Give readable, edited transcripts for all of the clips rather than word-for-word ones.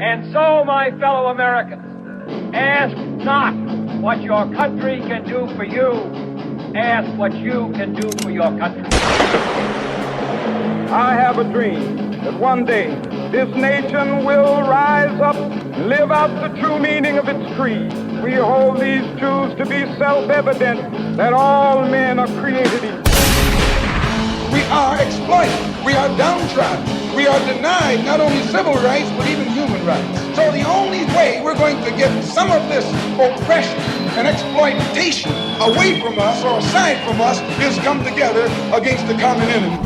And so, my fellow Americans, ask not what your country can do for you. Ask what you can do for your country. I have a dream that one day this nation will rise up and live out the true meaning of its creed. We hold these truths to be self-evident, that all men are created equal. We are exploited. We are downtrodden. We are denied not only civil rights, but even human rights. So the only way we're going to get some of this oppression and exploitation away from us or aside from us is come together against the common enemy.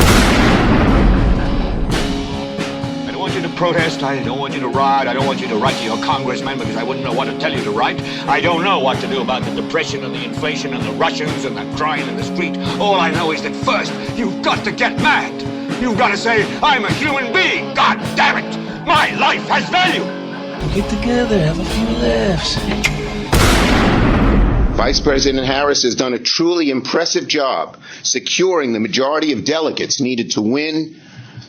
I don't want you to protest. I don't want you to riot. I don't want you to write to your congressman because I wouldn't know what to tell you to write. I don't know what to do about the depression and the inflation and the Russians and the crime in the street. All I know is that first, you've got to get mad. You've got to say, I'm a human being. God damn it. My life has value. Get together, have a few laughs. Vice President Harris has done a truly impressive job securing the majority of delegates needed to win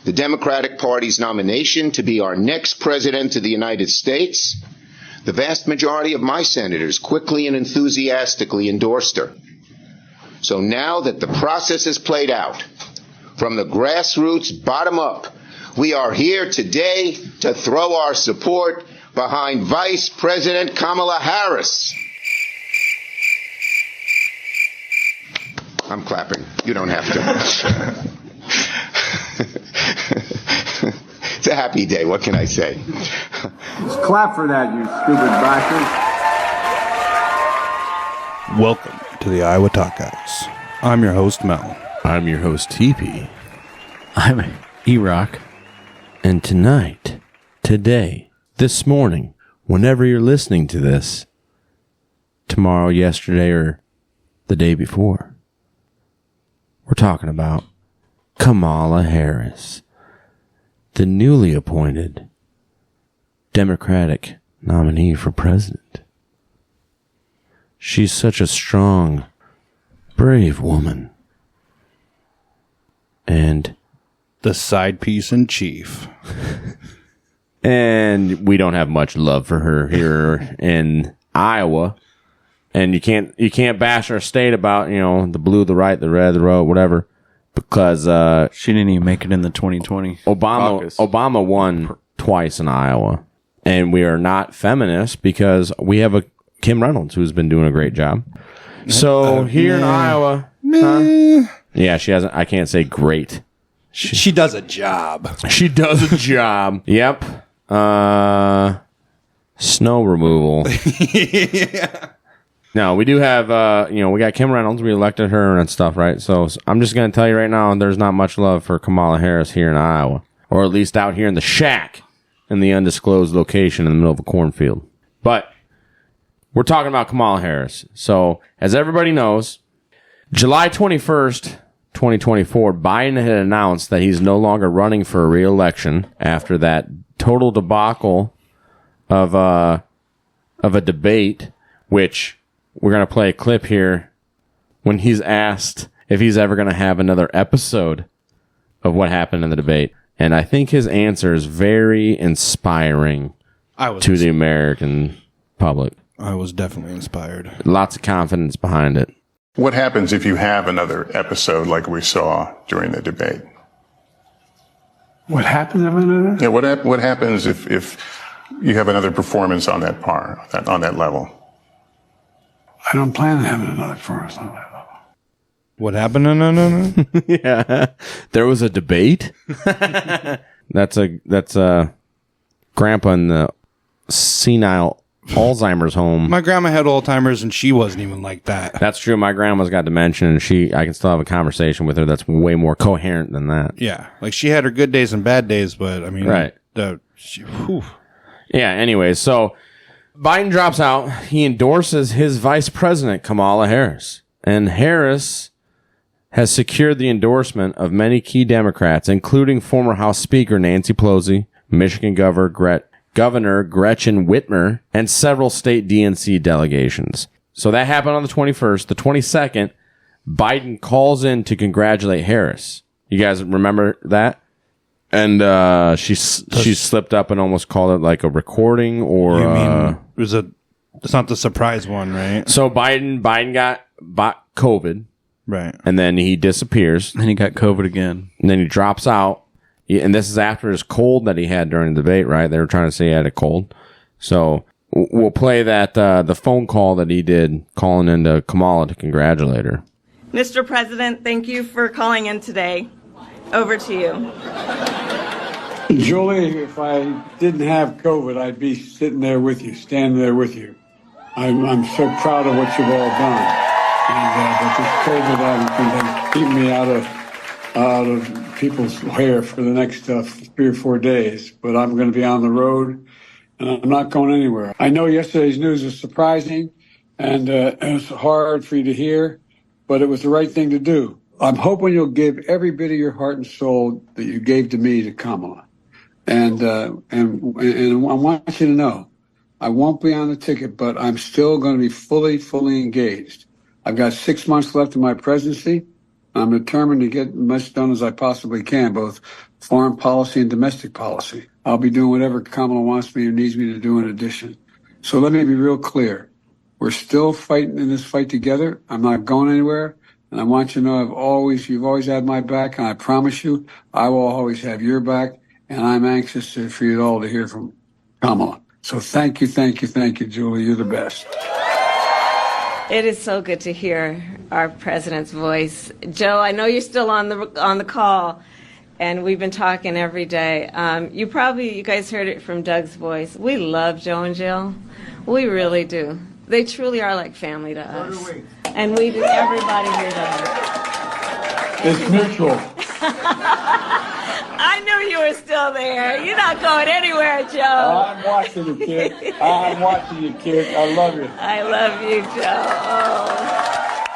the Democratic Party's nomination to be our next president of the United States. The vast majority of my senators quickly and enthusiastically endorsed her. So now that the process has played out, from the grassroots bottom up, we are here today to throw our support behind Vice President Kamala Harris. I'm clapping. You don't have to. It's a happy day. What can I say? Just clap for that, you stupid bastard. Welcome to the Iowa Talk Guys. I'm your host, Mel. I'm your host, Teepee. I'm Erock. And tonight, today, this morning, whenever you're listening to this, tomorrow, yesterday, or the day before, we're talking about Kamala Harris, the newly appointed Democratic nominee for president. She's such a strong, brave woman. And the side piece in chief. And we don't have much love for her here in Iowa. And you can't bash our state about, the blue, the right, the red, the road, whatever, because she didn't even make it in the 2020 caucus. Obama won twice in Iowa. And we are not feminists because we have a Kim Reynolds who's been doing a great job. So here in Iowa, yeah, she hasn't. I can't say great. She does a job. She does a job. Yep. Snow removal. Yeah. No, we do have, we got Kim Reynolds. We elected her and stuff, right? So I'm just going to tell you right now, there's not much love for Kamala Harris here in Iowa. Or at least out here in the shack in the undisclosed location in the middle of a cornfield. But we're talking about Kamala Harris. So as everybody knows, July 21st, 2024, Biden had announced that he's no longer running for a re-election after that total debacle of a debate, which we're going to play a clip here when he's asked if he's ever going to have another episode of what happened in the debate. And I think his answer is very inspiring to the American public. I was definitely inspired. Lots of confidence behind it. What happens if you have another episode like we saw during the debate? What happens if another? Yeah, what happens if you have another performance on that on that level? I don't plan on having another performance on that level. What happened? No. Yeah, there was a debate. That's a grandpa in the senile Alzheimer's home. My grandma had Alzheimer's and she wasn't even like that. That's true. My grandma's got dementia and I can still have a conversation with her that's way more coherent than that. Yeah. Like she had her good days and bad days, but I mean, right. Yeah. Anyways, so Biden drops out. He endorses his vice president, Kamala Harris. And Harris has secured the endorsement of many key Democrats, including former House Speaker Nancy Pelosi, Michigan Governor Gretchen Whitmer, and several state DNC delegations. So that happened on the 21st. The 22nd, Biden calls in to congratulate Harris. You guys remember that? And she slipped up and almost called it like a recording or... You mean it's not the surprise one, right? So Biden got COVID. Right. And then he disappears. Then he got COVID again. And then he drops out. And this is after his cold that he had during the debate, right? They were trying to say he had a cold. So we'll play that the phone call that he did calling into Kamala to congratulate her. Mr. President, thank you for calling in today. Over to you. Julie, if I didn't have COVID, I'd be sitting there with you, standing there with you. I'm so proud of what you've all done. But this COVID has keep me out of people's hair for the next 3 or 4 days. But I'm going to be on the road, and I'm not going anywhere. I know yesterday's news was surprising, and it was hard for you to hear, but it was the right thing to do. I'm hoping you'll give every bit of your heart and soul that you gave to me to Kamala. And I want you to know, I won't be on the ticket, but I'm still going to be fully engaged. I've got 6 months left in my presidency. I'm determined to get as much done as I possibly can, both foreign policy and domestic policy. I'll be doing whatever Kamala wants me or needs me to do in addition. So let me be real clear. We're still fighting in this fight together. I'm not going anywhere. And I want you to know you've always had my back, and I promise you I will always have your back. And I'm anxious for you all to hear from Kamala. So thank you, Julie. You're the best. It is so good to hear our president's voice. Joe, I know you're still on the call, and we've been talking every day. You guys heard it from Doug's voice. We love Joe and Jill. We really do. They truly are like family to us. And we do, everybody here does. It's mutual. I knew you were still there. You're not going anywhere, Joe. I'm watching you, kid. I love you. I love you,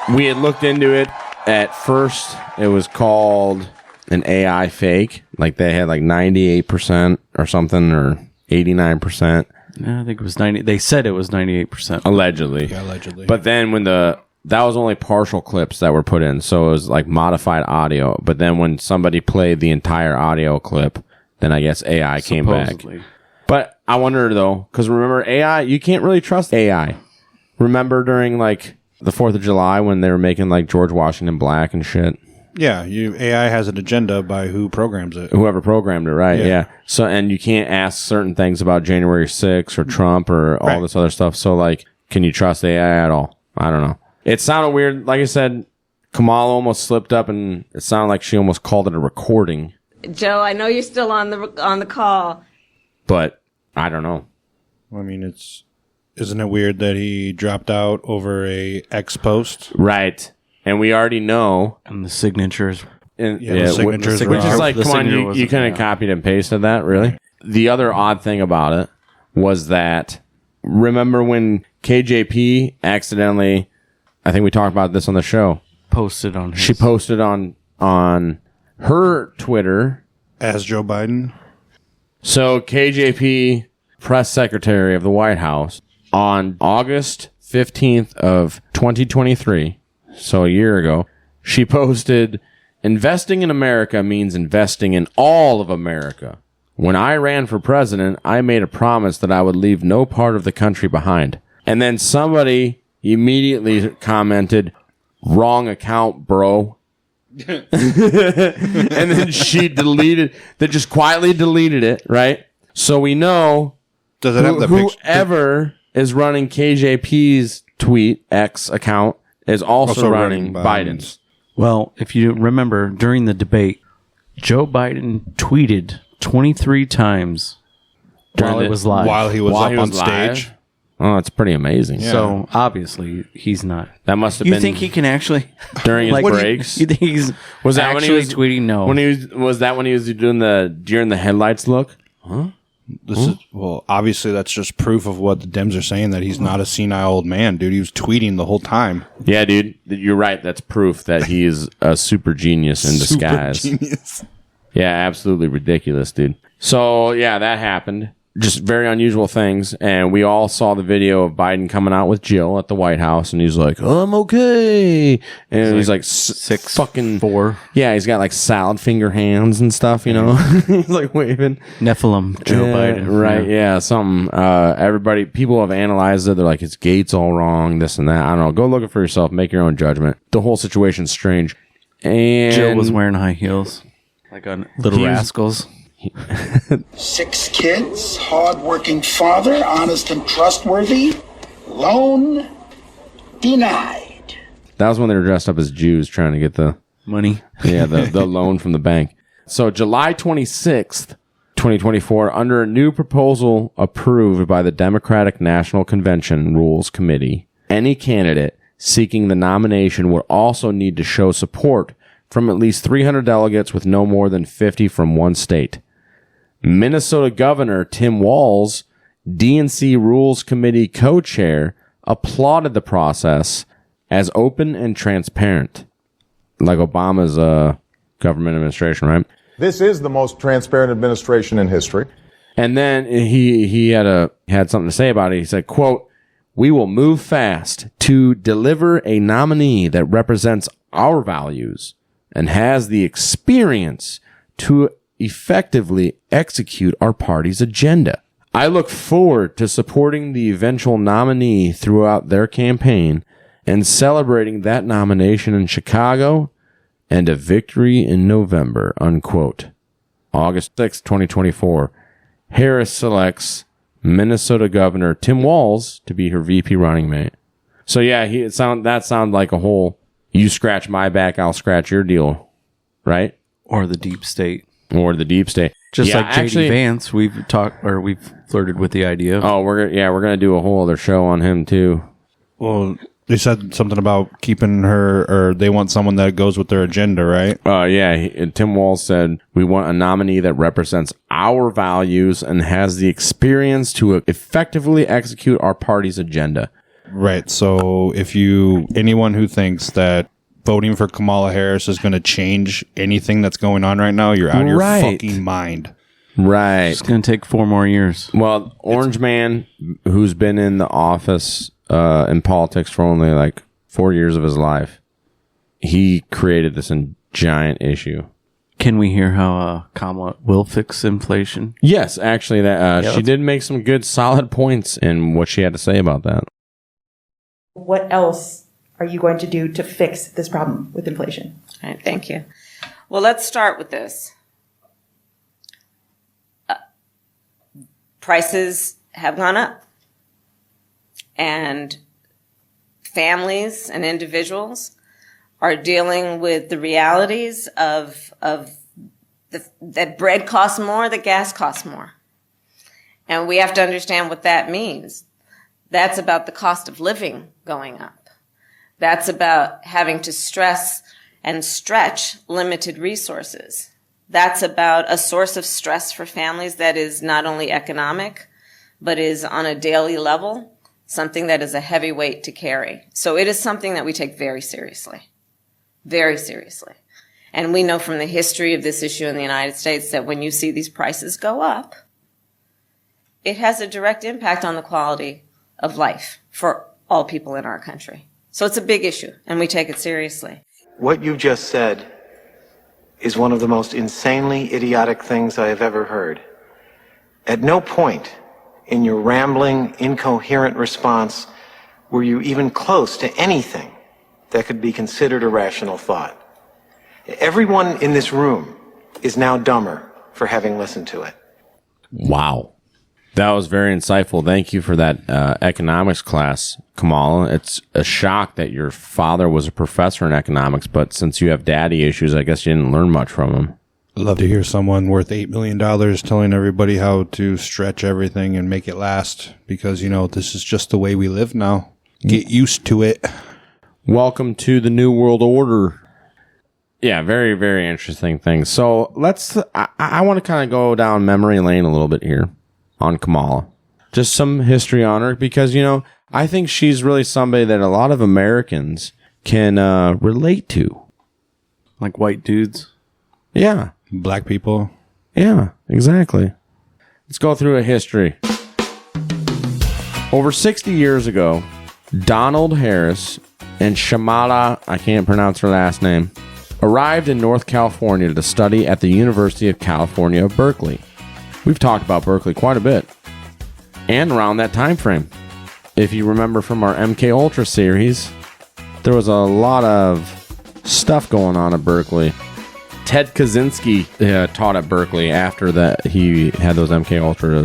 Joe. We had looked into it. At first, it was called an AI fake. Like they had like 98% or something, or 89%. No, I think it was 90. They said it was 98%. Allegedly. Yeah, allegedly. But then when that was only partial clips that were put in, so it was like modified audio. But then when somebody played the entire audio clip, then I guess AI came back. But I wonder though, because remember AI, you can't really trust AI. Remember during like the 4th of July when they were making like George Washington black and shit? Yeah, AI has an agenda by who programs it. Whoever programmed it, right? Yeah. So, and you can't ask certain things about January 6th or Trump or all this other stuff. So like, can you trust AI at all? I don't know. It sounded weird. Like I said, Kamala almost slipped up, and it sounded like she almost called it a recording. Joe, I know you're still on the call. But I don't know. I mean, isn't it weird that he dropped out over a X post? Right. And we already know. And the signatures. The signatures which is like, come on, you kind of copied and pasted that, really? The other odd thing about it was that, remember when KJP accidentally, I think we talked about this on the show. She posted on her Twitter. As Joe Biden. So KJP, press secretary of the White House, on August 15th of 2023, so a year ago, she posted, "Investing in America means investing in all of America. When I ran for president, I made a promise that I would leave no part of the country behind." And then somebody immediately commented, "Wrong account, bro." And then she just quietly deleted it, right? So we know Does it have the whoever is running KJP's tweet X account is also running Biden's. Well, if you remember, during the debate, Joe Biden tweeted 23 times while it was live. While he was up on stage. Oh, that's pretty amazing. Yeah. So obviously he's not. That must have been. You think he can actually during his breaks? You think he's was that actually when he was tweeting? No. Was that when he was doing the deer in the headlights look? Huh? Well, obviously that's just proof of what the Dems are saying, that he's not a senile old man, dude. He was tweeting the whole time. Yeah, dude, you're right. That's proof that he is a super genius in disguise. Super genius. Yeah, absolutely ridiculous, dude. So yeah, that happened. just very unusual things. And we all saw the video of Biden coming out with Jill at the White House, and he's like, I'm okay. And he's like 6'4". Yeah, he's got like salad finger hands and stuff, you know. He's like waving. Nephilim Joe Biden. Right, yeah, something. People have analyzed it. They're like, it's gates all wrong, this and that. I don't know. Go look it for yourself. Make your own judgment. The whole situation's strange. And Jill was wearing high heels, like on Little Rascals. 6 kids, hard-working father, honest and trustworthy, loan denied. That was when they were dressed up as Jews trying to get the money. Yeah, the loan from the bank. So July 26th, 2024, under a new proposal approved by the Democratic National Convention Rules Committee, any candidate seeking the nomination would also need to show support from at least 300 delegates with no more than 50 from one state. Minnesota Governor Tim Walz, DNC Rules Committee co-chair, applauded the process as open and transparent. Like Obama's government administration, right? This is the most transparent administration in history. And then he had something to say about it. He said, quote, "We will move fast to deliver a nominee that represents our values and has the experience to effectively execute our party's agenda. I look forward to supporting the eventual nominee throughout their campaign and celebrating that nomination in Chicago and a victory in November," unquote. August 6, 2024. Harris selects Minnesota Governor Tim Walz to be her VP running mate. So yeah, that sounded like a whole you scratch my back, I'll scratch your deal, right? Or the deep state. Or the deep state. Just like JD Vance, we've flirted with the idea of. Oh, we're going to do a whole other show on him too. Well, they said something about keeping her, or they want someone that goes with their agenda, right? Tim Walz said, "We want a nominee that represents our values and has the experience to effectively execute our party's agenda." Right. So anyone who thinks that voting for Kamala Harris is going to change anything that's going on right now, you're out of your fucking mind. Right. It's going to take 4 more years. Well, Orange Man, who's been in the office in politics for only like 4 years of his life, he created this giant issue. Can we hear how Kamala will fix inflation? Yes, actually, she did make some good, solid points in what she had to say about that. What else are you going to do to fix this problem with inflation? All right, thank you. Well, let's start with this. Prices have gone up, and families and individuals are dealing with the realities of that bread costs more, that gas costs more. And we have to understand what that means. That's about the cost of living going up. That's about having to stress and stretch limited resources. That's about a source of stress for families that is not only economic, but is on a daily level, something that is a heavy weight to carry. So it is something that we take very seriously, very seriously. And we know from the history of this issue in the United States that when you see these prices go up, it has a direct impact on the quality of life for all people in our country. So it's a big issue, and we take it seriously. What you just said is one of the most insanely idiotic things I have ever heard. At no point in your rambling, incoherent response were you even close to anything that could be considered a rational thought. Everyone in this room is now dumber for having listened to it. Wow. That was very insightful. Thank you for that economics class, Kamala. It's a shock that your father was a professor in economics, but since you have daddy issues, I guess you didn't learn much from him. I'd love to hear someone worth $8 million telling everybody how to stretch everything and make it last, because, this is just the way we live now. Get used to it. Welcome to the New World Order. Yeah, very, very interesting thing. So I want to kind of go down memory lane a little bit here on Kamala. Just some history on her, because, I think she's really somebody that a lot of Americans can relate to. Like white dudes? Yeah. Black people? Yeah, exactly. Let's go through a history. Over 60 years ago, Donald Harris and Shamala, I can't pronounce her last name, arrived in North California to study at the University of California, Berkeley. We've talked about Berkeley quite a bit. And around that time frame. If you remember from our MK Ultra series, there was a lot of stuff going on at Berkeley. Ted Kaczynski taught at Berkeley after that he had those MK Ultra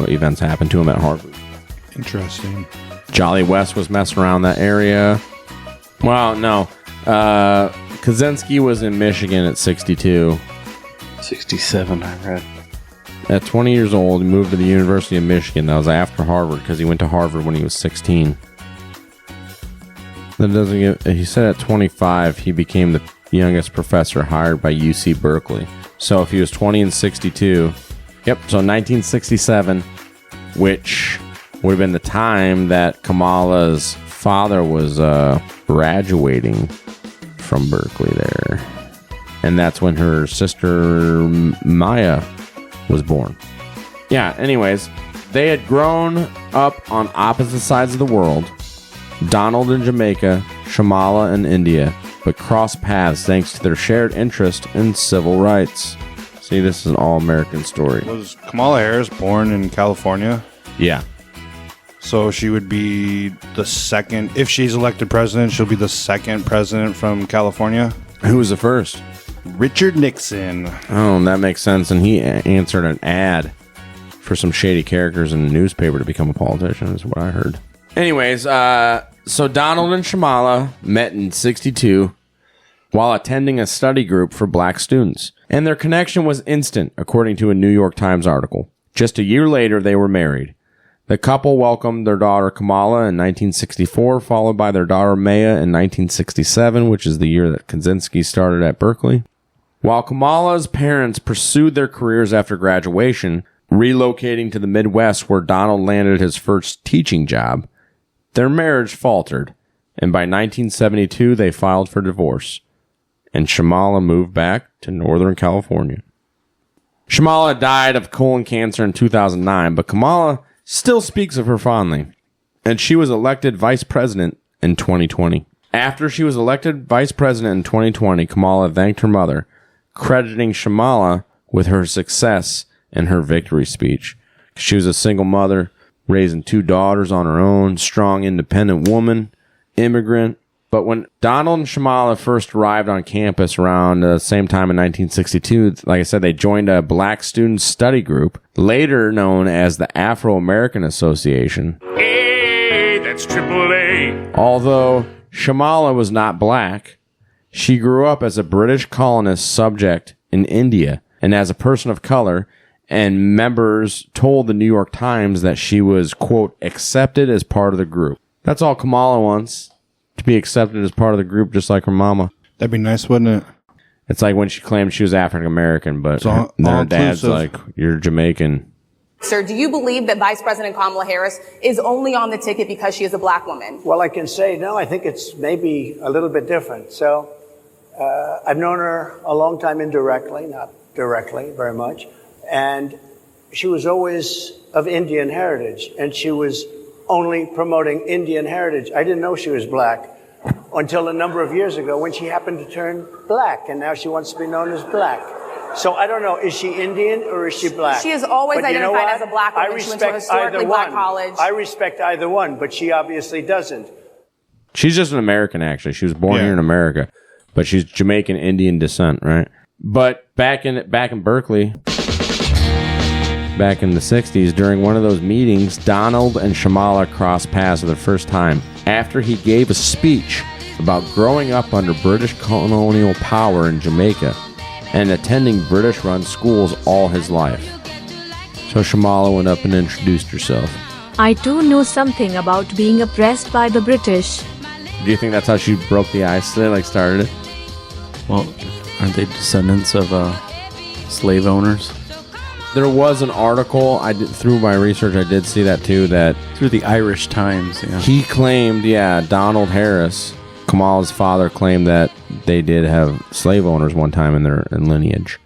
events happen to him at Harvard. Interesting. Jolly West was messing around that area. Well, no. Kaczynski was in Michigan at 62. 67, I read. At 20 years old, he moved to the University of Michigan. That was after Harvard because he went to Harvard when he was 16. That doesn't get. He said at 25 he became the youngest professor hired by UC Berkeley. So if he was 20 and 62, yep. So 1967, which would have been the time that Kamala's father was graduating from Berkeley there, and that's when her sister Maya was born. Yeah, anyways, they had grown up on opposite sides of the world. Donald in Jamaica, Shamala in India, but crossed paths thanks to their shared interest in civil rights. See, this is an all-American story. Was Kamala Harris born in California? Yeah. So she would be the second, if she's elected president, she'll be the second president from California? Who was the first? Richard Nixon. Oh, that makes sense. And he answered an ad for some shady characters in the newspaper to become a politician, is what I heard. Anyways, so Donald and Shamala met in 62 while attending a study group for black students. And their connection was instant, according to a New York Times article. Just a year later, they were married. The couple welcomed their daughter Kamala in 1964, followed by their daughter Maya in 1967, which is the year that Kaczynski started at Berkeley. While Kamala's parents pursued their careers after graduation, relocating to the Midwest where Donald landed his first teaching job, their marriage faltered, and by 1972 they filed for divorce, and Shamala moved back to Northern California. Shamala died of colon cancer in 2009, but Kamala still speaks of her fondly, and she was elected vice president in 2020. After she was elected vice president in 2020, Kamala thanked her mother, crediting Shamala with her success in her victory speech. She was a single mother, raising 2 daughters on her own, strong, independent woman, immigrant. But when Donald and Shamala first arrived on campus around the same time in 1962, like I said, they joined a black student study group, later known as the Afro-American Association. Hey, that's AAA. Although Shamala was not black, she grew up as a British colonist subject in India and as a person of color, and members told the New York Times that she was, quote, accepted as part of the group. That's all Kamala wants, to be accepted as part of the group just like her mama. That'd be nice, wouldn't it? It's like when she claimed she was African American, but all her dad's like, you're Jamaican. Sir, do you believe that Vice President Kamala Harris is only on the ticket because she is a black woman? Well, I can say no. I think it's maybe a little bit different. So I've known her a long time indirectly, not directly very much. And she was always of Indian heritage, and she was only promoting Indian heritage. I didn't know she was black until a number of years ago when she happened to turn black, and now she wants to be known as black. So I don't know, is she Indian or is she black? She is always but identified as a black woman. She went to a historically black college. I respect either one, but she obviously doesn't. She's just an American, actually. She was born here in America, but she's Jamaican Indian descent, right? But back in Berkeley, back in the 60s, during one of those meetings, Donald and Shamala crossed paths for the first time after he gave a speech about growing up under British colonial power in Jamaica and attending British-run schools all his life. So Shamala went up and introduced herself. I too know something about being oppressed by the British. Do you think that's how she broke the ice today, like started it? Well, aren't they descendants of slave owners? There was an article, through my research, I did see that too, that... Through the Irish Times, yeah. He claimed, Donald Harris, Kamala's father, claimed that they did have slave owners one time in their lineage.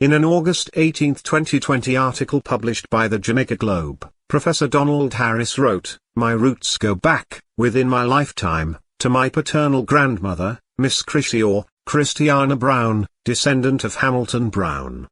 In an August 18, 2020 article published by the Jamaica Globe, Professor Donald Harris wrote, "My roots go back, within my lifetime, to my paternal grandmother, Miss Christiana Brown, descendant of Hamilton Brown."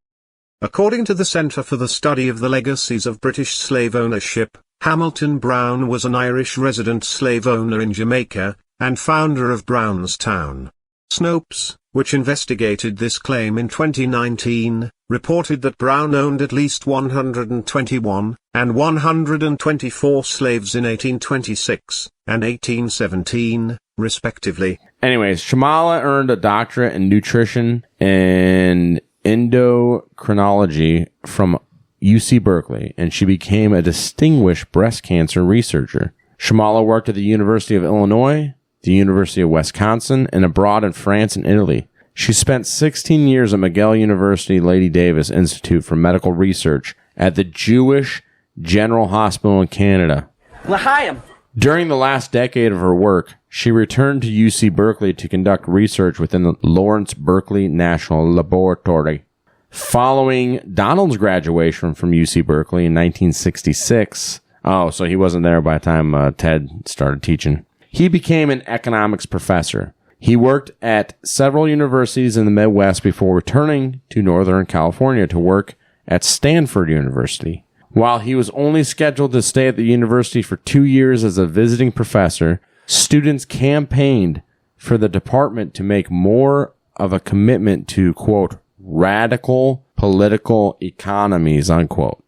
According to the Centre for the Study of the Legacies of British Slave Ownership, Hamilton Brown was an Irish resident slave owner in Jamaica, and founder of Brownstown. Snopes, which investigated this claim in 2019, reported that Brown owned at least 121 and 124 slaves in 1826 and 1817, respectively. Anyways, Shamala earned a doctorate in nutrition and endocrinology from UC Berkeley, and she became a distinguished breast cancer researcher. Shamala worked at the University of Illinois, the University of Wisconsin, and abroad in France and Italy. She spent 16 years at McGill University Lady Davis Institute for Medical Research at the Jewish General Hospital in Canada. L'chaim. During the last decade of her work, she returned to UC Berkeley to conduct research within the Lawrence Berkeley National Laboratory. Following Donald's graduation from UC Berkeley in 1966, so he wasn't there by the time Ted started teaching, he became an economics professor. He worked at several universities in the Midwest before returning to Northern California to work at Stanford University. While he was only scheduled to stay at the university for 2 years as a visiting professor, students campaigned for the department to make more of a commitment to, quote, radical political economies, unquote.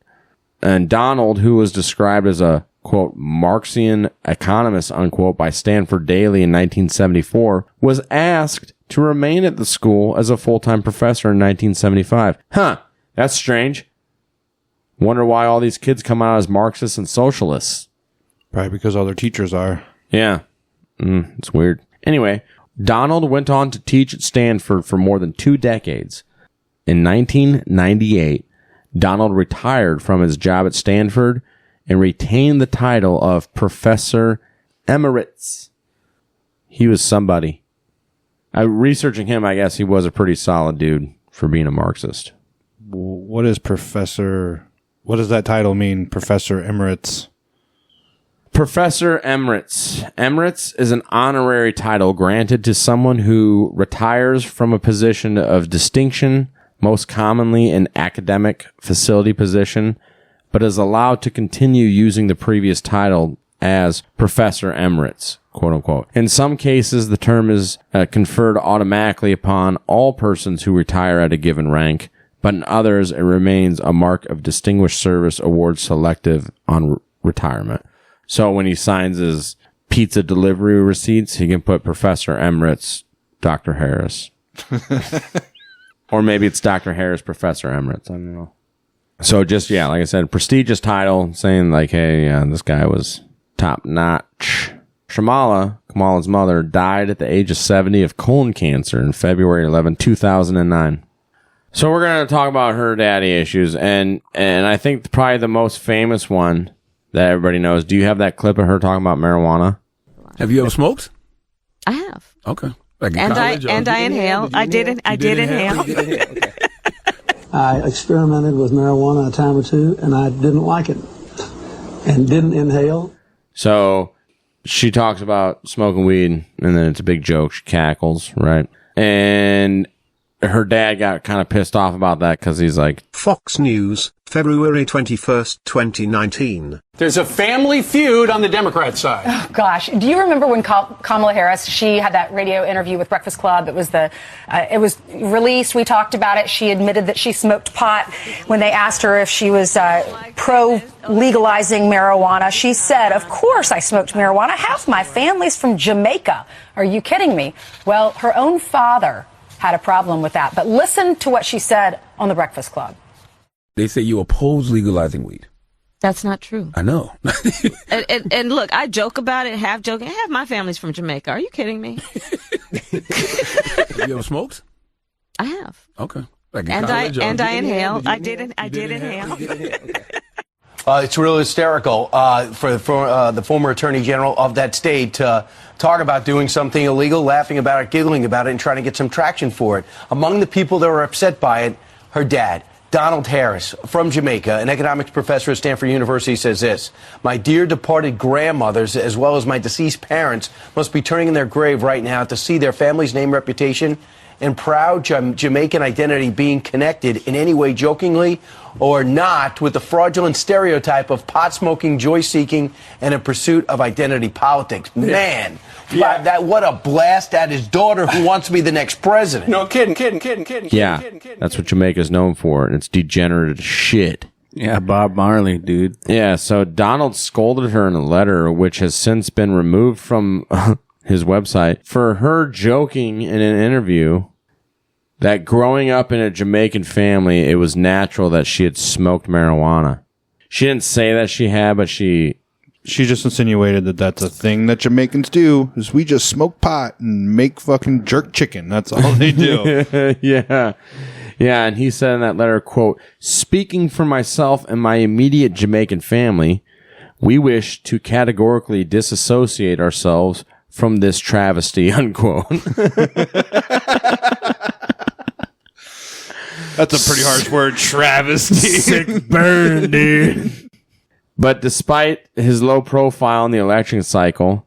And Donald, who was described as a, quote, Marxian economist, unquote, by Stanford Daily in 1974, was asked to remain at the school as a full-time professor in 1975. That's strange. Wonder why all these kids come out as Marxists and socialists. Probably because all their teachers are. Yeah. It's weird. Anyway, Donald went on to teach at Stanford for more than 2 decades. In 1998, Donald retired from his job at Stanford and retained the title of Professor Emeritus. He was somebody. Researching him, I guess he was a pretty solid dude for being a Marxist. What is Professor... What does that title mean, Professor Emeritus? Professor Emeritus. Emeritus is an honorary title granted to someone who retires from a position of distinction, most commonly an academic facility position, but is allowed to continue using the previous title as Professor Emeritus, quote unquote. In some cases, the term is conferred automatically upon all persons who retire at a given rank, but in others, it remains a mark of distinguished service award selective on retirement. So when he signs his pizza delivery receipts, he can put Professor Emeritus, Dr. Harris. Or maybe it's Dr. Harris, Professor Emeritus. I don't know. So just, yeah, like I said, prestigious title saying like, hey, this guy was top notch. Shamala, Kamala's mother, died at the age of 70 of colon cancer in February 11, 2009. So we're going to talk about her daddy issues, and I think probably the most famous one that everybody knows. Do you have that clip of her talking about marijuana? Have you ever smoked? I have. Okay. Like I inhale. I did inhale. Okay. I experimented with marijuana a time or two, and I didn't like it, and didn't inhale. So she talks about smoking weed, and then it's a big joke. She cackles, right? And her dad got kind of pissed off about that because he's like, Fox News, February 21st, 2019. There's a family feud on the Democrat side. Oh, gosh. Do you remember when Kamala Harris, she had that radio interview with Breakfast Club? It was released. We talked about it. She admitted that she smoked pot. When they asked her if she was pro-legalizing marijuana, she said, of course I smoked marijuana. Half my family's from Jamaica. Are you kidding me? Well, her own father had a problem with that. But listen to what she said on the Breakfast Club. They say you oppose legalizing weed. That's not true. I know. and look, I joke about it, half joking. Half my family's from Jamaica. Are you kidding me? Have you ever smoked? I have. Okay. Like I inhale. I did inhale. It's really hysterical for the former attorney general of that state to talk about doing something illegal, laughing about it, giggling about it, and trying to get some traction for it. Among the people that were upset by it her dad, Donald Harris, from Jamaica, an economics professor at Stanford University, says this: "My dear departed grandmothers, as well as my deceased parents, must be turning in their grave right now to see their family's name, reputation, and proud Jamaican identity being connected in any way, jokingly or not, with the fraudulent stereotype of pot-smoking, joy-seeking, and in pursuit of identity politics." Man, what a blast at his daughter who wants to be the next president. No kidding. Yeah, that's what Jamaica's known for, and it's degenerate as shit. Yeah, Bob Marley, dude. Yeah, so Donald scolded her in a letter, which has since been removed from his website, for her joking in an interview that growing up in a Jamaican family, it was natural that she had smoked marijuana. She didn't say that she had, but she just insinuated that that's a thing that Jamaicans do, is we just smoke pot and make fucking jerk chicken. That's all they do. Yeah. Yeah, and he said in that letter, quote, "Speaking for myself and my immediate Jamaican family, we wish to categorically disassociate ourselves from this travesty," unquote. That's a pretty harsh word, travesty. Sick burn, dude. But despite his low profile in the election cycle,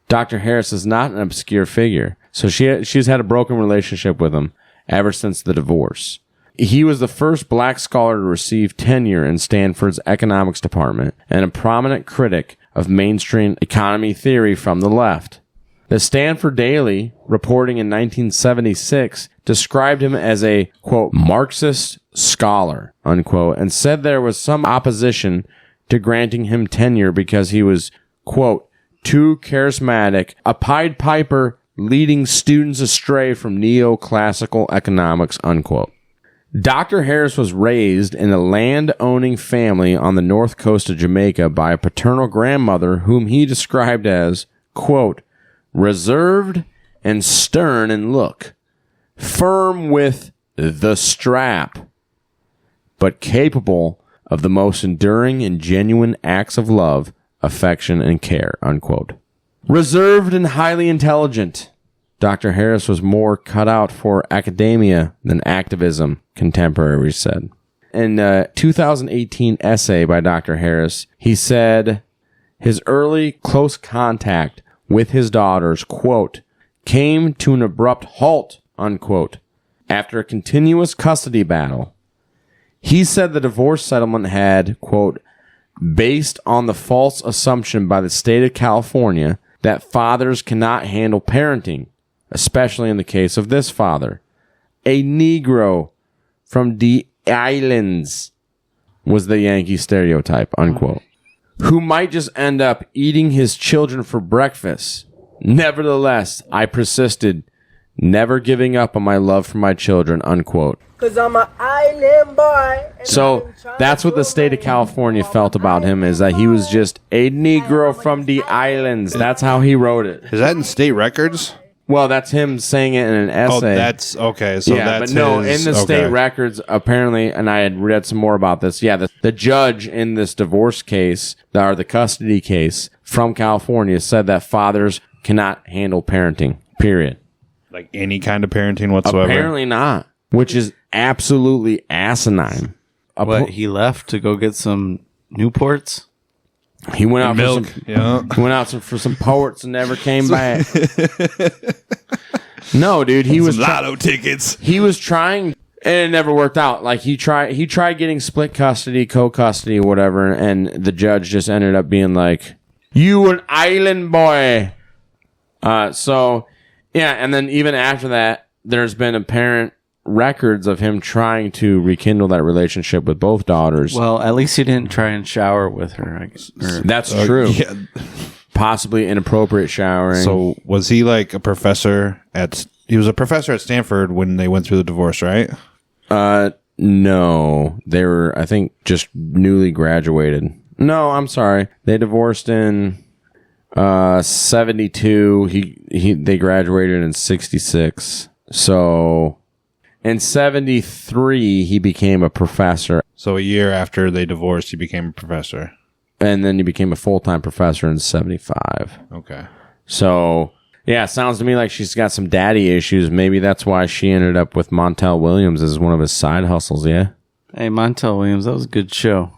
Dr. Harris is not an obscure figure. So she's had a broken relationship with him ever since the divorce. He was the first black scholar to receive tenure in Stanford's economics department and a prominent critic of mainstream economy theory from the left. The Stanford Daily, reporting in 1976, described him as a, quote, "Marxist scholar," unquote, and said there was some opposition to granting him tenure because he was, quote, "too charismatic, a Pied Piper leading students astray from neoclassical economics," unquote. Dr. Harris was raised in a land-owning family on the north coast of Jamaica by a paternal grandmother whom he described as, quote, "reserved and stern in look, firm with the strap, but capable of the most enduring and genuine acts of love, affection, and care," unquote. Reserved and highly intelligent, Dr. Harris was more cut out for academia than activism, contemporaries said. In a 2018 essay by Dr. Harris, he said his early close contact with his daughters, quote, "came to an abrupt halt," unquote, after a continuous custody battle. He said the divorce settlement had, quote, "based on the false assumption by the state of California that fathers cannot handle parenting, especially in the case of this father, a Negro from the islands," was the Yankee stereotype, unquote, "who might just end up eating his children for breakfast. Nevertheless, I persisted, never giving up on my love for my children," unquote. "'Cause I'm an island boy." So that's what the state of California felt about him, is that he was just a Negro from the islands. That's how he wrote it. Is that in state records? Well, that's him saying it in an essay. Oh, that's okay. So yeah, that's but no, his, in the state records, apparently, and I had read some more about this. Yeah, the judge in this divorce case, or the custody case from California, said that fathers cannot handle parenting, period. Like any kind of parenting whatsoever? Apparently not, which is absolutely asinine. What, he left to go get some Newports? He went out milk. For some, he went out for some ports and never came back. No, dude, he was lotto tickets. He was trying, and it never worked out. Like he tried getting split custody, co-custody, whatever, and the judge just ended up being like, "You an island boy." So yeah, and then even after that, there's been apparent records of him trying to rekindle that relationship with both daughters. Well, at least he didn't try and shower with her, I guess. That's true. Yeah. Possibly inappropriate showering. So was he like a professor he was a professor at Stanford when they went through the divorce, right? No. They were, I think, just newly graduated. No, I'm sorry. They divorced in 72. They graduated in 66. So in 73, he became a professor. So a year after they divorced, he became a professor. And then he became a full-time professor in 75. Okay. So Yeah, sounds to me like she's got some daddy issues. Maybe that's why she ended up with Montel Williams as one of his side hustles, yeah? Hey, Montel Williams, that was a good show.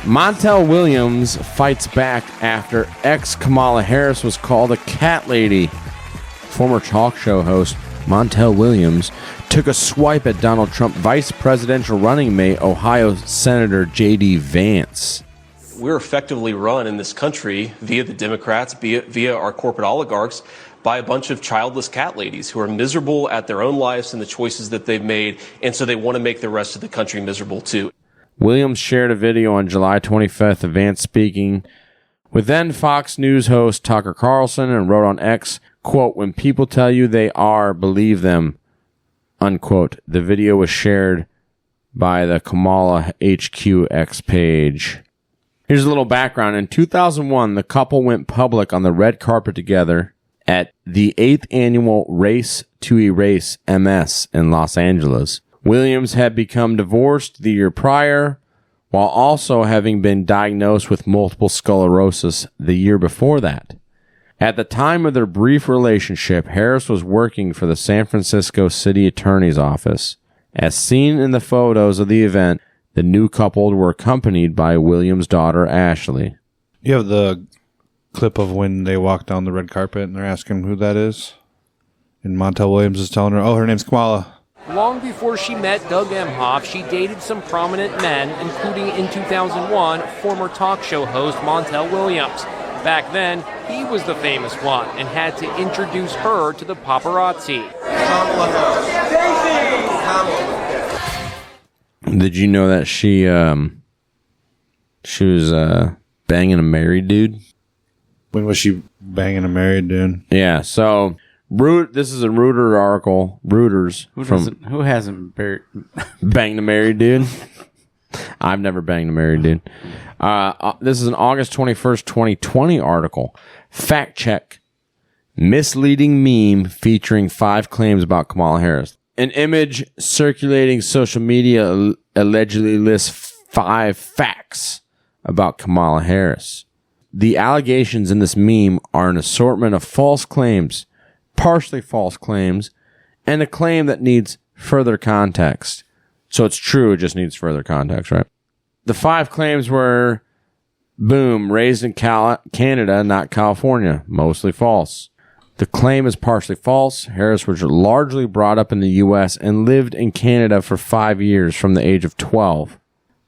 Montel Williams fights back after ex-Kamala Harris was called a cat lady. Former talk show host Montel Williams took a swipe at Donald Trump vice presidential running mate, Ohio Senator J.D. Vance. We're effectively run in this country via the Democrats, via our corporate oligarchs, by a bunch of childless cat ladies who are miserable at their own lives and the choices that they've made, and so they want to make the rest of the country miserable too. Williams shared a video on July 25th of Vance speaking with then Fox News host Tucker Carlson and wrote on X, quote, "When people tell you they are, believe them," unquote. The video was shared by the Kamala HQ X page. Here's a little background. In 2001, the couple went public on the red carpet together at the 8th annual Race to Erase MS in Los Angeles. Williams had become divorced the year prior, while also having been diagnosed with multiple sclerosis the year before that. At the time of their brief relationship, Harris was working for the San Francisco City Attorney's Office. As seen in the photos of the event, the new couple were accompanied by Williams' daughter, Ashley. You have the clip of when they walk down the red carpet and they're asking who that is? And Montel Williams is telling her, oh, her name's Kamala. Long before she met Doug Emhoff, she dated some prominent men, including in 2001, former talk show host Montel Williams. Back then, he was the famous one and had to introduce her to the paparazzi. Did you know that she was banging a married dude? When was she banging a married dude? Yeah, so this is a Reuters article. Reuters. Who hasn't banged a married dude? I've never banged a married dude. This is an August 21st, 2020 article. Fact check. Misleading meme featuring 5 claims about Kamala Harris. An image circulating social media allegedly lists 5 facts about Kamala Harris. The allegations in this meme are an assortment of false claims, partially false claims, and a claim that needs further context. So it's true, it just needs further context, right? The 5 claims were, boom, raised in Canada, not California. Mostly false. The claim is partially false. Harris was largely brought up in the U.S. and lived in Canada for 5 years from the age of 12.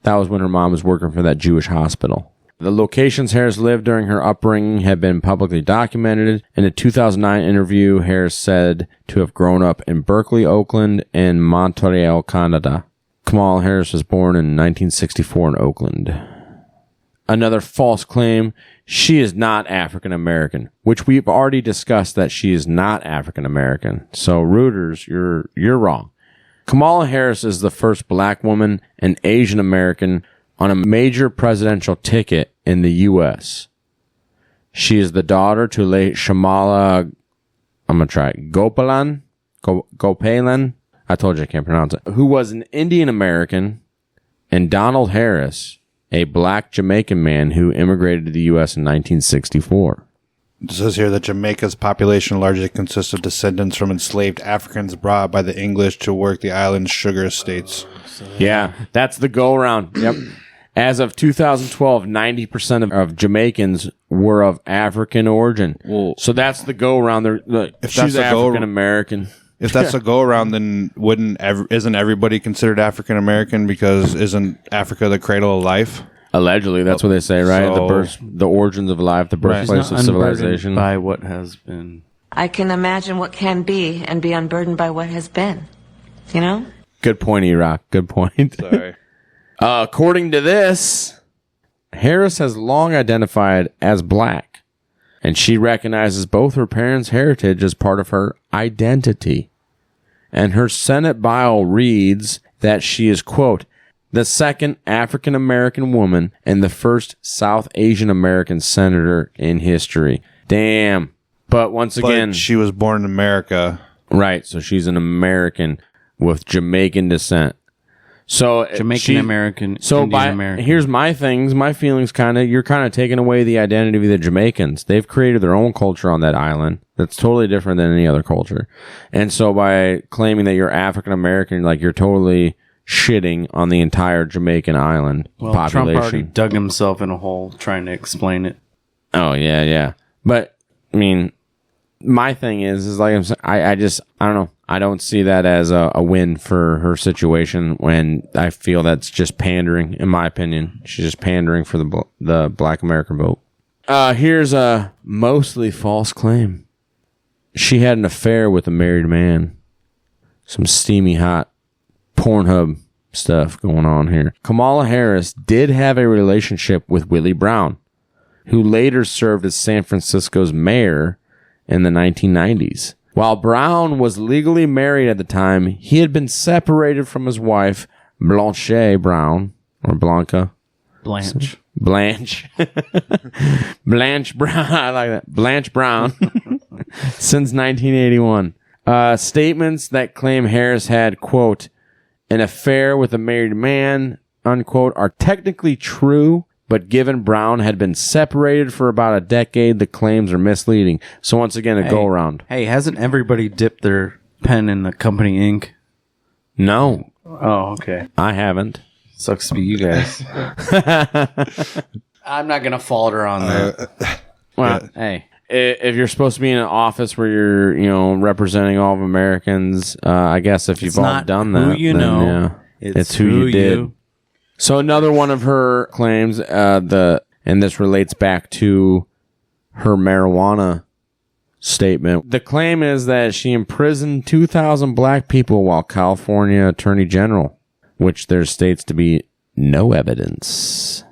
That was when her mom was working for that Jewish hospital. The locations Harris lived during her upbringing have been publicly documented. In a 2009 interview, Harris said to have grown up in Berkeley, Oakland, and Montreal, Canada. Kamala Harris was born in 1964 in Oakland. Another false claim, she is not African American, which we've already discussed that she is not African American. So Reuters, you're wrong. Kamala Harris is the first black woman and Asian American on a major presidential ticket in the U.S. She is the daughter to late Shamala, Gopalan, I told you I can't pronounce it, who was an Indian American, and Donald Harris, a black Jamaican man who immigrated to the U.S. in 1964. It says here that Jamaica's population largely consists of descendants from enslaved Africans brought by the English to work the island's sugar estates. Yeah, that's the go-around. Yep. As of 2012, 90% of Jamaicans were of African origin. Well, so that's the go-around. She's African American. If that's a go-around, then isn't everybody considered African American because isn't Africa the cradle of life? Allegedly, that's what they say, right? So, the origins of life, the birthplace of civilization. By what has been. I can imagine what can be and be unburdened by what has been. You know? Good point, Erock. Good point. Sorry. According to this, Harris has long identified as black, and she recognizes both her parents' heritage as part of her identity. And her Senate bio reads that she is, quote, the second African American woman and the first South Asian American senator in history. Damn. But once again, she was born in America. Right. So she's an American with Jamaican descent. So Jamaican American, So Indian American. here's my feelings you're kind of taking away the identity of the Jamaicans. They've created their own culture on that island that's totally different than any other culture. And so by claiming that you're African American, like you're totally shitting on the entire Jamaican island population. Trump already dug himself in a hole trying to explain it. Oh yeah. But I mean, my thing is like I'm saying, I don't know. I don't see that as a win for her situation when I feel that's just pandering, in my opinion. She's just pandering for the Black American vote. Here's a mostly false claim. She had an affair with a married man. Some steamy hot Pornhub stuff going on here. Kamala Harris did have a relationship with Willie Brown, who later served as San Francisco's mayor in the 1990s. While Brown was legally married at the time, he had been separated from his wife, Blanche Brown, or Blanca. Blanche. Blanche Brown. I like that. Blanche Brown. Since 1981. Statements that claim Harris had, quote, an affair with a married man, unquote, are technically true, but given Brown had been separated for about a decade, the claims are misleading. So once again, a go-around. Hey, hasn't everybody dipped their pen in the company ink? No. Oh, okay. I haven't. Sucks to be you guys. I'm not going to falter on that. Well, hey, if you're supposed to be in an office where you're, representing all of Americans, I guess if you've all done that, then, it's who you did. So another one of her claims, and this relates back to her marijuana statement. The claim is that she imprisoned 2,000 black people while California Attorney General, which there states to be no evidence.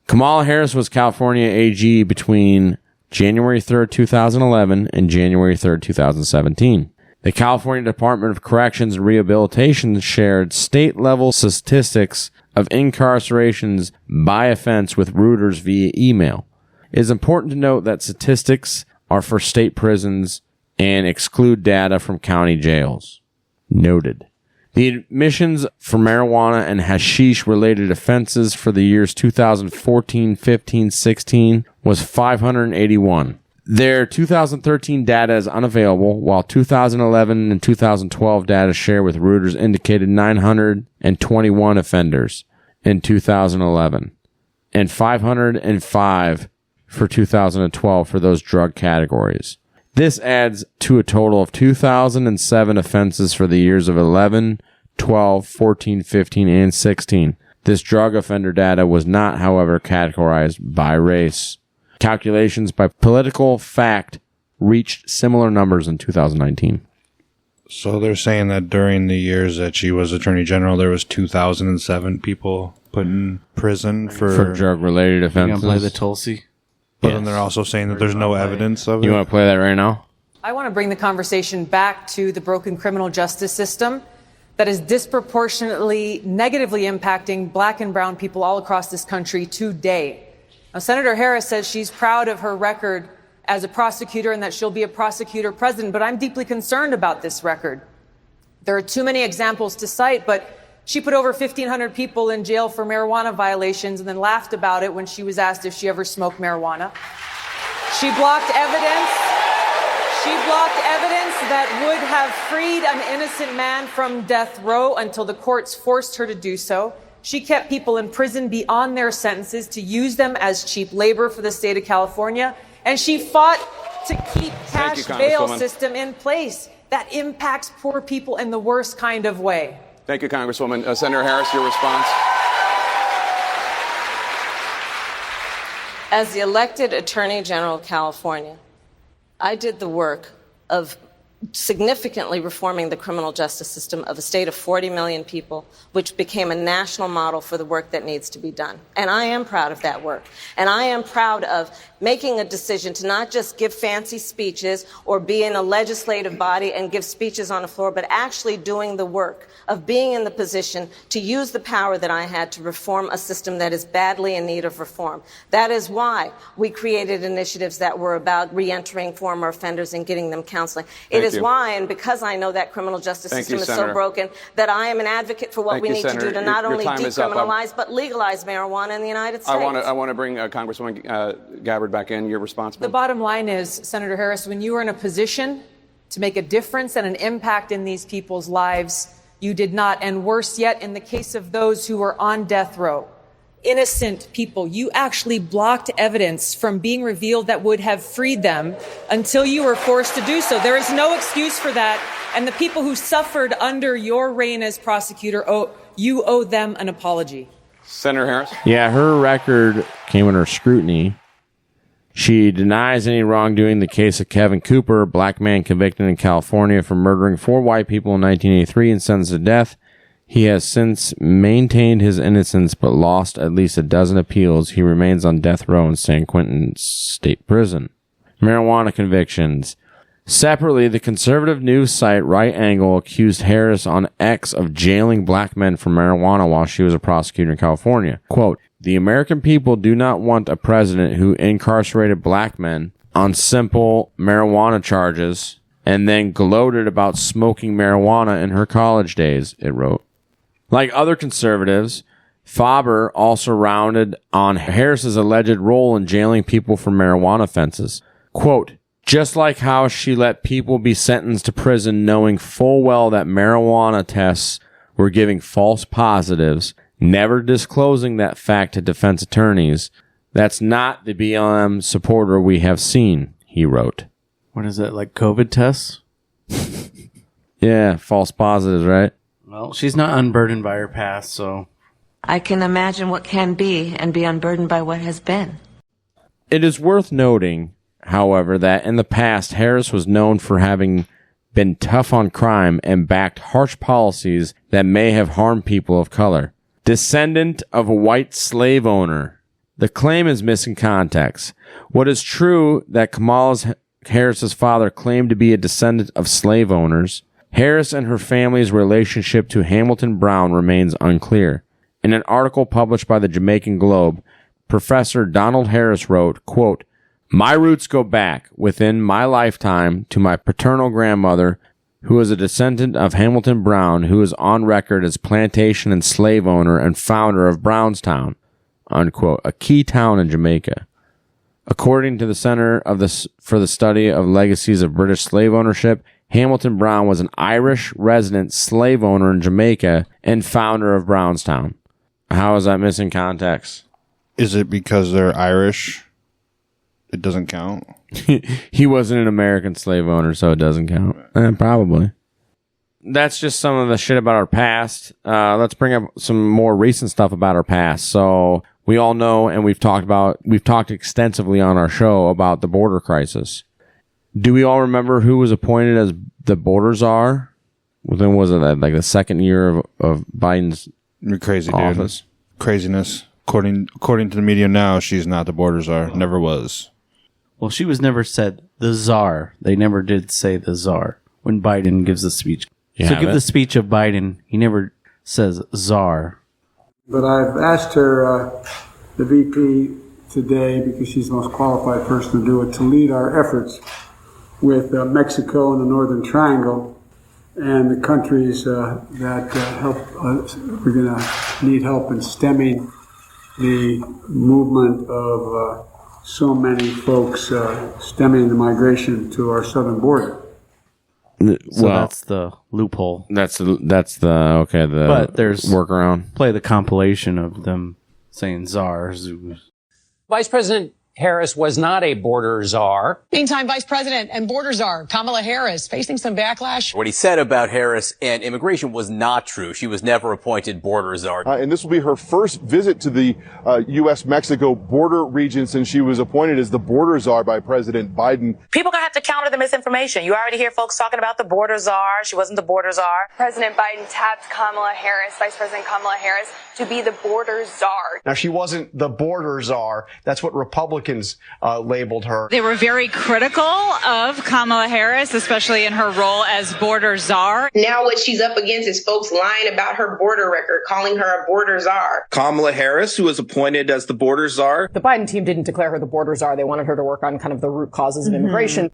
Kamala Harris was California AG between January 3rd, 2011 and January 3rd, 2017. The California Department of Corrections and Rehabilitation shared state-level statistics of incarcerations by offense with Reuters via email. It is important to note that statistics are for state prisons and exclude data from county jails. Noted. The admissions for marijuana and hashish-related offenses for the years 2014, 15, 16 was 581. Their 2013 data is unavailable, while 2011 and 2012 data shared with Reuters indicated 921 offenders in 2011 and 505 for 2012 for those drug categories. This adds to a total of 2,007 offenses for the years of 11, 12, 14, 15, and 16. This drug offender data was not, however, categorized by race. Calculations by Political Fact reached similar numbers in 2019. So they're saying that during the years that she was Attorney General, there was 2,007 people put in prison for drug-related offenses. You gonna play the Tulsi? But then they're also saying that there's no evidence of it. You want to play that right now? I want to bring the conversation back to the broken criminal justice system that is disproportionately negatively impacting black and brown people all across this country today. Now, Senator Harris says she's proud of her record as a prosecutor and that she'll be a prosecutor president, but I'm deeply concerned about this record. There are too many examples to cite, but she put over 1,500 people in jail for marijuana violations and then laughed about it when she was asked if she ever smoked marijuana. She blocked evidence. She blocked evidence that would have freed an innocent man from death row until the courts forced her to do so. She kept people in prison beyond their sentences to use them as cheap labor for the state of California. And she fought to keep cash bail system in place that impacts poor people in the worst kind of way. Thank you, Congresswoman. Senator Harris, your response. As the elected Attorney General of California, I did the work of significantly reforming the criminal justice system of a state of 40 million people, which became a national model for the work that needs to be done. And I am proud of that work. And I am proud of making a decision to not just give fancy speeches or be in a legislative body and give speeches on the floor, but actually doing the work of being in the position to use the power that I had to reform a system that is badly in need of reform. That is why we created initiatives that were about reentering former offenders and getting them counseling. It is is why, and because I know that criminal justice system is Senator. so broken, that I am an advocate for what we need to do to not only decriminalize, but legalize marijuana in the United States. I want to bring Congresswoman Gabbard back in. Your response, The bottom line is, Senator Harris, when you are in a position to make a difference and an impact in these people's lives, you did not. And worse yet, in the case of those who were on death row, innocent people, you actually blocked evidence from being revealed that would have freed them until you were forced to do so. There is no excuse for that. And the people who suffered under your reign as prosecutor, you owe them an apology. Senator Harris? Yeah, her record came under scrutiny. She denies any wrongdoing in the case of Kevin Cooper, a black man convicted in California for murdering 4 white people in 1983 and sentenced to death. He has since maintained his innocence but lost at least a dozen appeals. He remains on death row in San Quentin State Prison. Marijuana convictions. Separately, the conservative news site Right Angle accused Harris on X of jailing black men for marijuana while she was a prosecutor in California. Quote, "The American people do not want a president who incarcerated black men on simple marijuana charges and then gloated about smoking marijuana in her college days," it wrote. Like other conservatives, Faber also rounded on Harris's alleged role in jailing people for marijuana offenses. Quote, "Just like how she let people be sentenced to prison knowing full well that marijuana tests were giving false positives, never disclosing that fact to defense attorneys. That's not the BLM supporter we have seen," he wrote. What is that, like COVID tests? Yeah, false positives, right? Well, she's not unburdened by her past, so... I can imagine what can be and be unburdened by what has been. It is worth noting, however, that in the past, Harris was known for having been tough on crime and backed harsh policies that may have harmed people of color. Descendant of a white slave owner. The claim is missing context. What is true that Kamala Harris's father claimed to be a descendant of slave owners. Harris and her family's relationship to Hamilton Brown remains unclear. In an article published by the Jamaican Globe, Professor Donald Harris wrote, quote, "My roots go back within my lifetime to my paternal grandmother, who is a descendant of Hamilton Brown, who is on record as plantation and slave owner and founder of Brownstown," unquote, a key town in Jamaica. According to the Center for the Study of Legacies of British Slave Ownership, Hamilton Brown was an Irish resident slave owner in Jamaica and founder of Brownstown. How is that missing context? Is it because they're Irish? It doesn't count? He wasn't an American slave owner, so it doesn't count. Probably. That's just some of the shit about our past. Let's bring up some more recent stuff about our past. So we all know, and we've talked extensively on our show about the border crisis. Do we all remember who was appointed as the border czar? When was it, like the second year of Biden's crazy office? Dude. Craziness. According to the media now, she's not the border czar. Never was. Well, she was never said the czar. They never did say the czar when Biden gives the speech. So give the speech of Biden. He never says czar. But I've asked her, the VP today, because she's the most qualified person to do it, to lead our efforts with Mexico and the Northern Triangle and the countries that help us. We're going to need help in stemming the movement of so many folks stemming the migration to our southern border. So that's the loophole. That's the but there's workaround. Play the compilation of them saying czar. Vice President Harris was not a border czar. Meantime, Vice President and border czar Kamala Harris facing some backlash. What he said about Harris and immigration was not true. She was never appointed border czar. And this will be her first visit to the U.S.-Mexico border region since she was appointed as the border czar by President Biden. People are going to have to counter the misinformation. You already hear folks talking about the border czar. She wasn't the border czar. President Biden tapped Kamala Harris, Vice President Kamala Harris, to be the border czar. Now, she wasn't the border czar. That's what Republicans labeled her. They were very critical of Kamala Harris, especially in her role as border czar. Now what she's up against is folks lying about her border record, calling her a border czar. Kamala Harris, who was appointed as the border czar. The Biden team didn't declare her the border czar. They wanted her to work on kind of the root causes of immigration.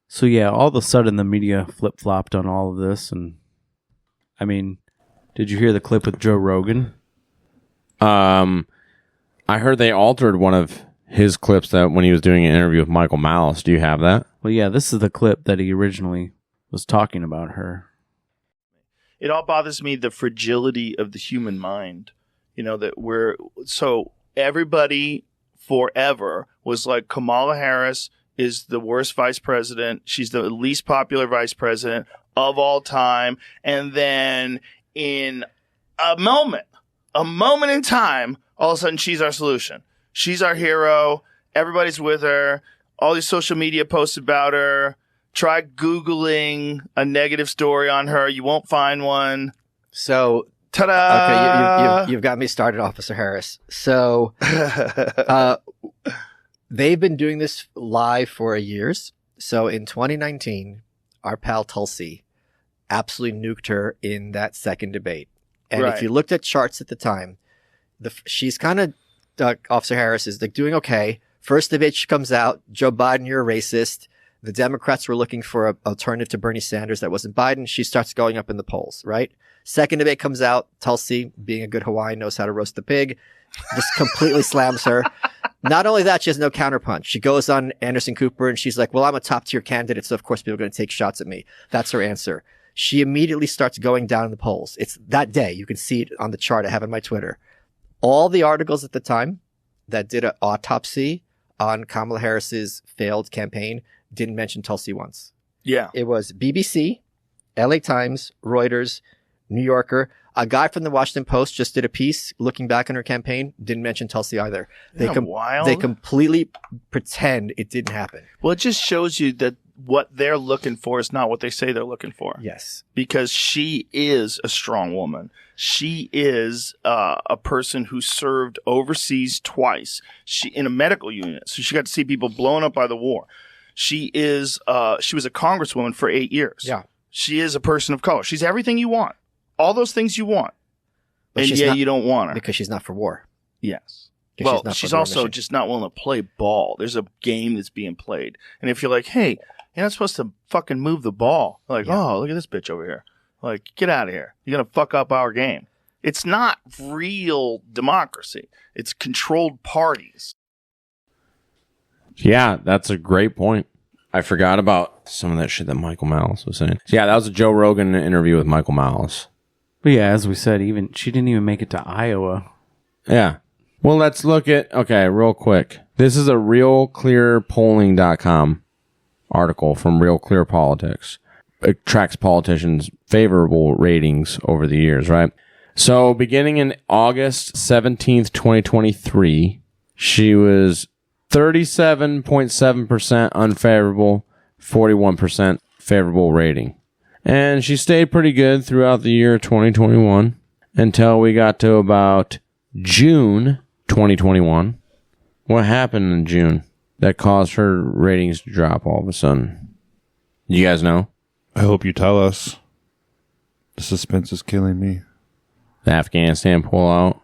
So yeah, all of a sudden the media flip-flopped on all of this, and I mean, did you hear the clip with Joe Rogan? I heard they altered one of his clips that when he was doing an interview with Michael Malice. Do you have that? Well, yeah, this is the clip that he originally was talking about her. It all bothers me, the fragility of the human mind. You know, that so everybody forever was like, Kamala Harris is the worst vice president. She's the least popular vice president of all time. And then in a moment in time, all of a sudden she's our solution. She's our hero. Everybody's with her. All these social media posts about her. Try Googling a negative story on her. You won't find one. So, ta-da! Okay, you've got me started, Officer Harris. So, they've been doing this live for years. So in 2019, our pal Tulsi absolutely nuked her in that second debate. And if you looked at charts at the time, she's kind of, Officer Harris is like doing okay. First debate, she comes out, Joe Biden, you're a racist. The Democrats were looking for an alternative to Bernie Sanders that wasn't Biden. She starts going up in the polls, right? Second debate comes out, Tulsi, being a good Hawaiian, knows how to roast the pig, just completely slams her. Not only that, she has no counterpunch. She goes on Anderson Cooper and she's like, well, I'm a top tier candidate, so of course people are going to take shots at me. That's her answer. She immediately starts going down in the polls. It's that day. You can see it on the chart I have on my Twitter. All the articles at the time that did an autopsy on Kamala Harris's failed campaign didn't mention Tulsi once. Yeah. It was BBC, LA Times, Reuters, New Yorker. A guy from the Washington Post just did a piece looking back on her campaign, didn't mention Tulsi either. They completely pretend it didn't happen. Well, it just shows you that what they're looking for is not what they say they're looking for. Yes. Because she is a strong woman. She is a person who served overseas twice. She in a medical unit. So she got to see people blown up by the war. She was a congresswoman for 8 years. Yeah. She is a person of color. She's everything you want. All those things you want. And yeah, you don't want her. Because she's not for war. Yes. Well, she's also just not willing to play ball. There's a game that's being played. And if you're like, hey, you're not supposed to fucking move the ball. Like, oh, look at this bitch over here. Like, get out of here. You're going to fuck up our game. It's not real democracy. It's controlled parties. Yeah, that's a great point. I forgot about some of that shit that Michael Malice was saying. So yeah, that was a Joe Rogan interview with Michael Malice. But yeah, as we said, she didn't even make it to Iowa. Yeah. Well, let's look at, real quick. This is a realclearpolling.com article from Real Clear Politics. It tracks politicians' favorable ratings over the years, right? So beginning in August 17th, 2023, she was 37.7% unfavorable, 41% favorable rating. And she stayed pretty good throughout the year 2021 until we got to about June 2021. What happened in June that caused her ratings to drop all of a sudden? You guys know? I hope you tell us. The suspense is killing me. The Afghanistan pullout.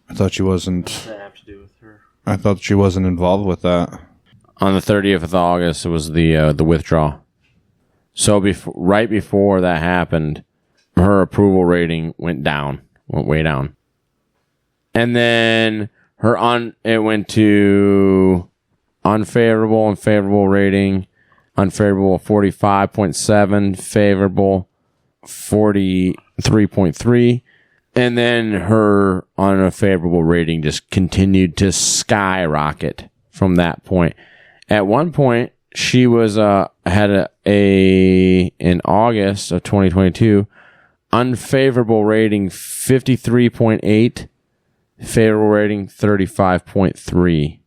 I thought she wasn't. What does that have to do with her? I thought she wasn't involved with that. On the 30th of August, it was the withdrawal. So right before that happened, her approval rating went way down. And then it went to unfavorable and favorable rating. Unfavorable 45.7, favorable 43.3. And then her unfavorable rating just continued to skyrocket from that point. At one point, she was had in August of 2022 unfavorable rating 53.8, favorable rating 35.3.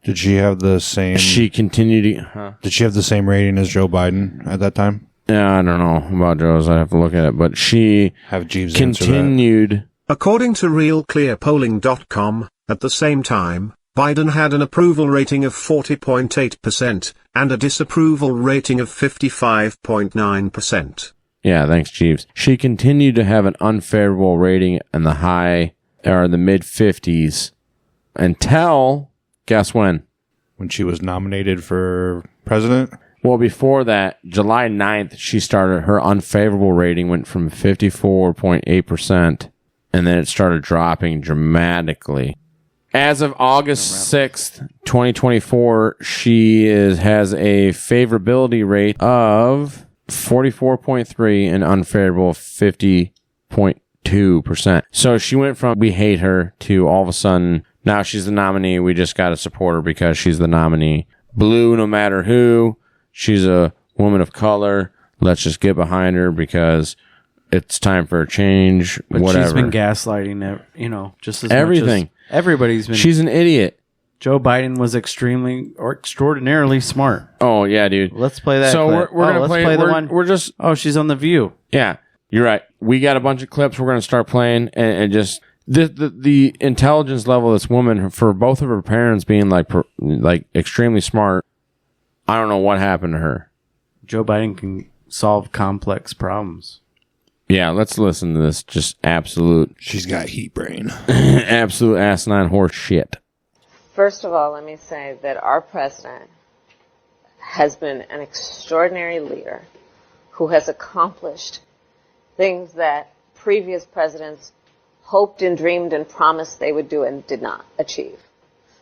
Did she have the same? She continued. Did she have the same rating as Joe Biden at that time? Yeah, I don't know about Joe's. I have to look at it, but she continued. According to realclearpolling.com, at the same time, Biden had an approval rating of 40.8% and a disapproval rating of 55.9%. Yeah, thanks, Jeeves. She continued to have an unfavorable rating in the mid 50s until, guess when? When she was nominated for president? Well, before that, July 9th, she started, her unfavorable rating went from 54.8%, and then it started dropping dramatically. As of August 6th, 2024, she has a favorability rate of 44.3 and unfavorable 50.2%. So she went from we hate her to all of a sudden, now she's the nominee. We just got to support her because she's the nominee. Blue, no matter who. She's a woman of color. Let's just get behind her because it's time for a change. But whatever. She's been gaslighting, just as everything. Much as everybody's been. She's an idiot. Joe Biden was extraordinarily smart. Oh yeah, dude. Let's play that. So clip. we're gonna play the one. We're just. Oh, she's on The View. Yeah, you're right. We got a bunch of clips. We're gonna start playing and just the intelligence level of this woman for both of her parents being like extremely smart. I don't know what happened to her. Joe Biden can solve complex problems. Yeah, let's listen to this. Just absolute. She's got heat brain. Absolute asinine horse shit. First of all, let me say that our president has been an extraordinary leader who has accomplished things that previous presidents hoped and dreamed and promised they would do and did not achieve.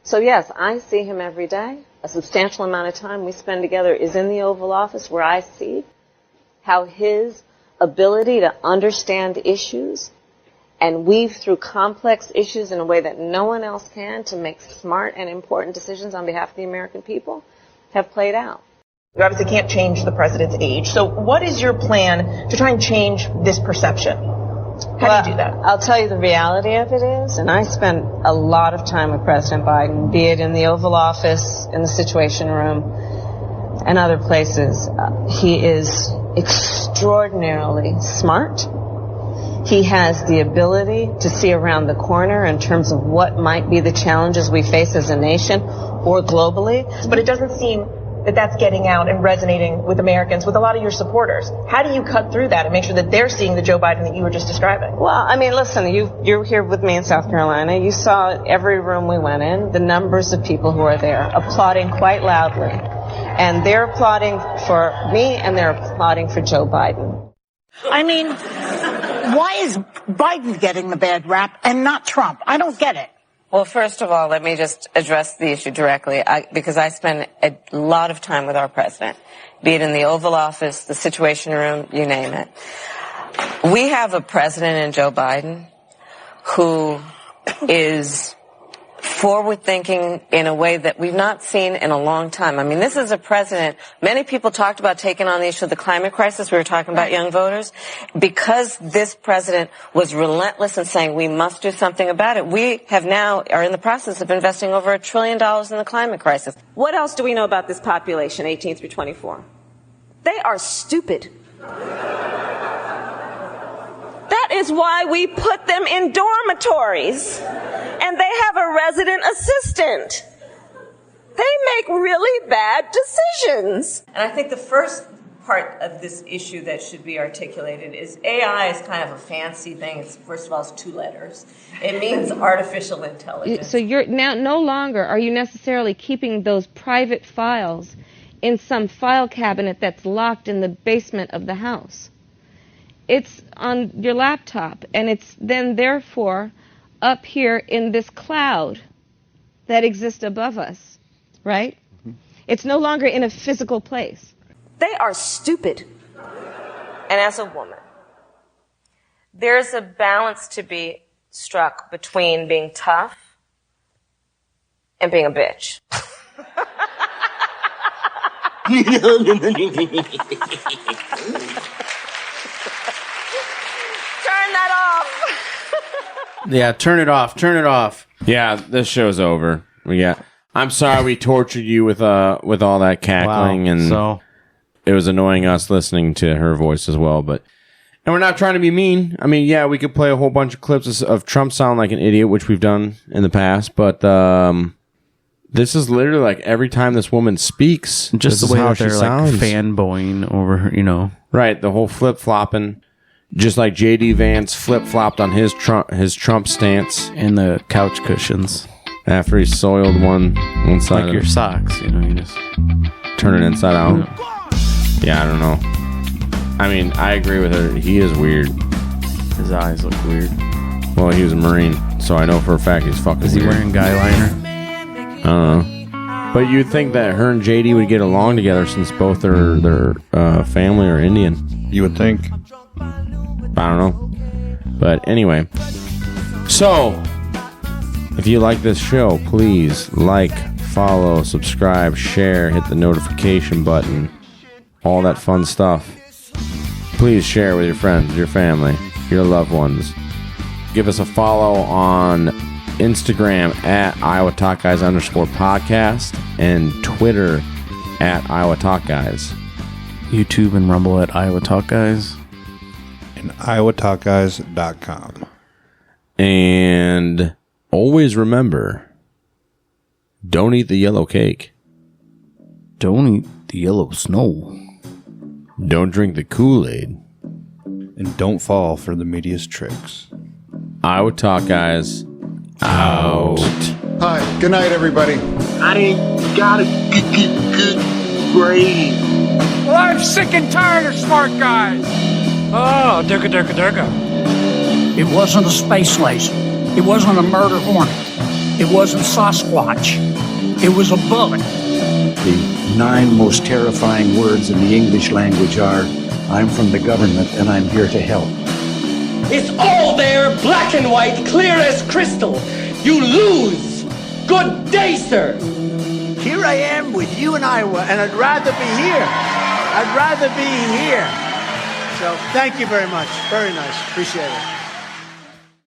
So yes, I see him every day. A substantial amount of time we spend together is in the Oval Office, where I see how his ability to understand issues and weave through complex issues in a way that no one else can to make smart and important decisions on behalf of the American people have played out. You obviously can't change the president's age. So what is your plan to try and change this perception? How do you do that? I'll tell you the reality of it is, and I spent a lot of time with President Biden, be it in the Oval Office, in the Situation Room, and other places. He is extraordinarily smart. He has the ability to see around the corner in terms of what might be the challenges we face as a nation or globally. But it doesn't seem that that's getting out and resonating with Americans, with a lot of your supporters. How do you cut through that and make sure that they're seeing the Joe Biden that you were just describing? Well, I mean, listen, you're here with me in South Carolina. You saw every room we went in, the numbers of people who are there applauding quite loudly. And they're applauding for me and they're applauding for Joe Biden. I mean, why is Biden getting the bad rap and not Trump? I don't get it. Well, first of all, let me just address the issue directly, because I spend a lot of time with our president, be it in the Oval Office, the Situation Room, you name it. We have a president in Joe Biden who is forward-thinking in a way that we've not seen in a long time. I mean, this is a president, many people talked about taking on the issue of the climate crisis. We were talking about young voters. Because this president was relentless in saying we must do something about it, we have now are in the process of investing over $1 trillion in the climate crisis. What else do we know about this population, 18 through 24? They are stupid. That is why we put them in dormitories, and they have a resident assistant. They make really bad decisions. And I think the first part of this issue that should be articulated is AI is kind of a fancy thing. First of all, it's 2 letters. It means artificial intelligence. So you're now no longer are you necessarily keeping those private files in some file cabinet that's locked in the basement of the house. It's on your laptop, and it's then therefore up here in this cloud that exists above us, right? Mm-hmm. It's no longer in a physical place. They are stupid. And as a woman, there's a balance to be struck between being tough and being a bitch. Yeah, turn it off. Turn it off. Yeah, this show's over. I'm sorry we tortured you with all that cackling, Wow. and So- it was annoying us listening to her voice as well. And we're not trying to be mean. I mean, yeah, we could play a whole bunch of clips of Trump sound like an idiot, which we've done in the past. But this is literally like every time this woman speaks, Just this the way is how that she they're like sounds. fanboying over her, Right, the whole flip flopping. Just like J.D. Vance flip-flopped on his Trump stance. And the couch cushions. After he soiled one side Like of your it. socks, you just turn it inside out. Yeah, I don't know. I mean, I agree with her. He is weird. His eyes look weird. Well, he was a Marine, so I know for a fact he's fucking Is he weird. wearing guy liner? I don't know. But you'd think that her and JD would get along together since both their family are Indian. You would think. I don't know. But anyway. So, if you like this show, please like, follow, subscribe, share, hit the notification button. All that fun stuff. Please share with your friends, your family, your loved ones. Give us a follow on Instagram at Iowa Talk Guys _podcast and Twitter at Iowa Talk Guys. YouTube and Rumble at Iowa Talk Guys. And IowaTalkGuys.com. And always remember, don't eat the yellow cake. Don't eat the yellow snow. Don't drink the Kool-Aid. And don't fall for the media's tricks. Iowa Talk Guys out. Hi, good night, everybody. I ain't got a good grade. Well, I'm sick and tired of smart guys. Oh, durga. It wasn't a space laser. It wasn't a murder hornet. It wasn't Sasquatch. It was a bullet. The 9 most terrifying words in the English language are, I'm from the government and I'm here to help. It's all there, black and white, clear as crystal. You lose. Good day, sir. Here I am with you in Iowa, and I'd rather be here. I'd rather be here. So thank you very much. Very nice. Appreciate it.